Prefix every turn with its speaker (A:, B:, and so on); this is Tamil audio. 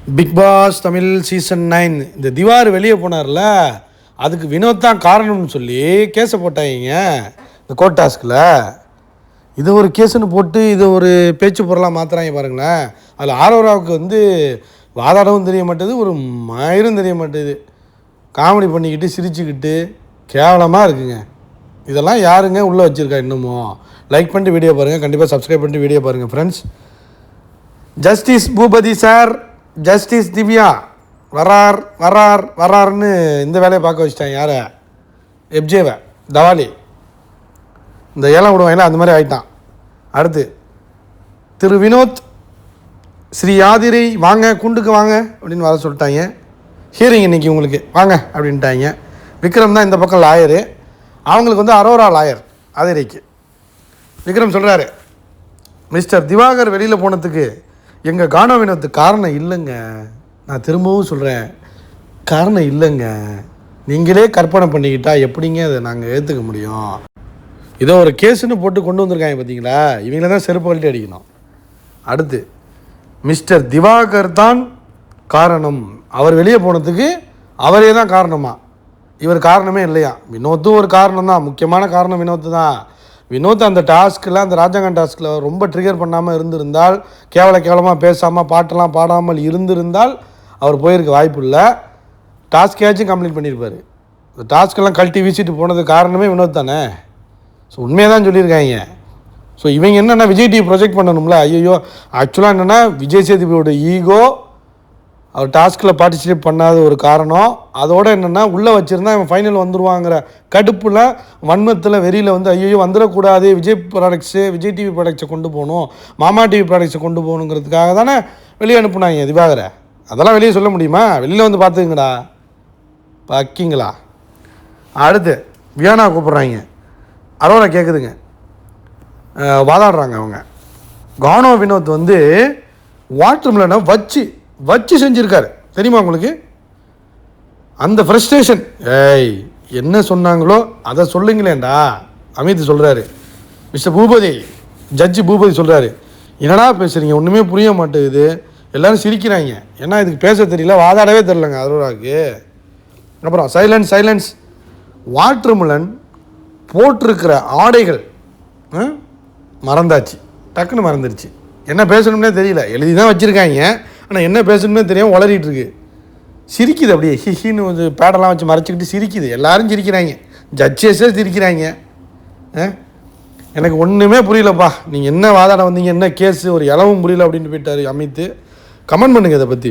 A: பிக் பாஸ் தமிழ் சீசன் 9 இந்த திவார் வெளியே போனார்ல, அதுக்கு வினோத் தான் காரணம்னு சொல்லி கேஸை போட்டாங்க இந்த கோர்ட் டாஸ்கில். இது ஒரு கேஸுன்னு போட்டு இது ஒரு பேச்சு பொருளாக மாற்றுறாங்க பாருங்களேன். அதில் ஆரோராவுக்கு வந்து வாதாடவும் தெரிய மாட்டேது, ஒரு மயிரும் தெரிய மாட்டேது. காமெடி பண்ணிக்கிட்டு சிரிச்சுக்கிட்டு கேவலமாக இருக்குங்க. இதெல்லாம் யாருங்க உள்ளே வச்சுருக்கா? இன்னமும் லைக் பண்ணிட்டு வீடியோ பாருங்கள், கண்டிப்பாக சப்ஸ்கிரைப் பண்ணிட்டு வீடியோ பாருங்கள் friends. Justice Boopathi sir, justice Divya வரார்னு இந்த வேலையை பார்க்க வச்சுட்டாங்க. யாரை? எப்ஜேவை, தவாலி, இந்த ஏலம் விடுவாங்களா அந்த மாதிரி ஆகிட்டான். அடுத்து திரு வினோத், ஸ்ரீ யாதிரை வாங்க கூண்டுக்கு வாங்க அப்படின்னு வர சொல்லிட்டாங்க. ஹியரிங் இன்றைக்கி உங்களுக்கு வாங்க அப்படின்ட்டாங்க. விக்ரம் தான் இந்த பக்கம் லாயரு, அவங்களுக்கு வந்து அரோரா லாயர் ஆதிரைக்கு. விக்ரம் சொல்கிறாரு, மிஸ்டர் திவாகர் வெளியில் போனதுக்கு எங்கள் கானோ வினோத்துக்கு காரணம் இல்லைங்க. நான் திரும்பவும் சொல்கிறேன், காரணம் இல்லைங்க. நீங்களே கற்பனை பண்ணிக்கிட்டா எப்படிங்க அதை நாங்கள் ஏற்றுக்க முடியும்? இதோ ஒரு கேஸுன்னு போட்டு கொண்டு வந்திருக்காங்க பார்த்தீங்களா, இவங்கள தான் செருப்பு கழட்டி அடிக்கணும். அடுத்து மிஸ்டர் திவாகர் தான் காரணம், அவர் வெளியே போனதுக்கு அவரே தான் காரணமா, இவர் காரணமே இல்லையா? வினோத்தும் ஒரு காரணம் தான், முக்கியமான காரணம் வினோத்து தான். வினோத் அந்த டாஸ்கில், அந்த ராஜாங்கன் டாஸ்கில் ரொம்ப ட்ரிகர் பண்ணாமல் இருந்திருந்தால், கேவலமாக பேசாமல் பாட்டெல்லாம் பாடாமல் இருந்திருந்தால் அவர் போயிருக்க வாய்ப்பு இல்லை. டாஸ்கையாச்சும் கம்ப்ளீட் பண்ணியிருப்பார். இந்த டாஸ்க்கெல்லாம் கழட்டி வீசிட்டு போனது காரணமே வினோத் தானே. ஸோ உண்மையாக தான் சொல்லியிருக்காங்க. ஸோ இவங்க என்னென்னா விஜய் டிவி ப்ரொஜெக்ட் பண்ணணும்ல. ஐயோ, ஆக்சுவலாக என்னென்னா விஜய் சேதுபதியோட ஈகோ அவர் டாஸ்கில் பார்ட்டிசிபேட் பண்ணாத ஒரு காரணம். அதோடு என்னென்னா உள்ளே வச்சுருந்தா இவன் ஃபைனல் வந்துடுவாங்கிற கடுப்பில், வன்மத்தில், வெறியில் வந்து ஐயோ வந்துடக்கூடாது, விஜய் டிவி ப்ராடக்ட்ஸை கொண்டு போகணும், மாமா டிவி ப்ராடக்ட்ஸை கொண்டு போகணுங்கிறதுக்காக தானே வெளியே அனுப்புனாங்க திவாகரை. அதெல்லாம் வெளியே சொல்ல முடியுமா? வெளியில் வந்து பார்த்துக்குங்கடா பக்கிங்களா. அடுத்து வியானா கூப்பிட்றாங்க, அரோரா கேட்குதுங்க, வாதாடுறாங்க அவங்க. கானோ வினோத் வந்து வாட்டர் மிலனை வச்சு செஞ்சுருக்காரு தெரியுமா உங்களுக்கு? அந்த ஃப்ரஸ்ட்ரேஷன், என்ன சொன்னாங்களோ அதை சொல்லுங்களேண்டா. அமித் சொல்கிறாரு, மிஸ்டர் பூபதி, ஜட்ஜி பூபதி சொல்கிறாரு, என்னடா பேசுகிறீங்க, ஒன்றுமே புரிய மாட்டேங்குது, எல்லோரும் சிரிக்கிறாங்க. ஏன்னா இதுக்கு பேச தெரியல, வாதாடவே தெரிலங்க அரோராவுக்கு. அப்புறம் சைலன்ஸ். வாட்டர் மிலன் போட்டிருக்கிற ஆடைகள் மறந்தாச்சு, டக்குன்னு மறந்துடுச்சு. என்ன பேசணும்னே தெரியல, எழுதி தான் வச்சுருக்காங்க, ஆனால் என்ன பேசணும்னே தெரியாமல் உளறிட்டு இருக்கு. சிரிக்குது அப்படியே, ஹின்னு கொஞ்சம் பேடெல்லாம் வச்சு மறைச்சிக்கிட்டு சிரிக்குது. எல்லாரும் சிரிக்கிறாங்க, ஜட்ஜஸே சிரிக்கிறாங்க. எனக்கு ஒன்றுமே புரியலப்பா, நீங்கள் என்ன வாதாட வந்தீங்க, என்ன கேஸு, ஒரு இளவும் புரியல அப்படின்னு போயிட்டார் அமித். கமெண்ட் பண்ணுங்கள் இதை பற்றி.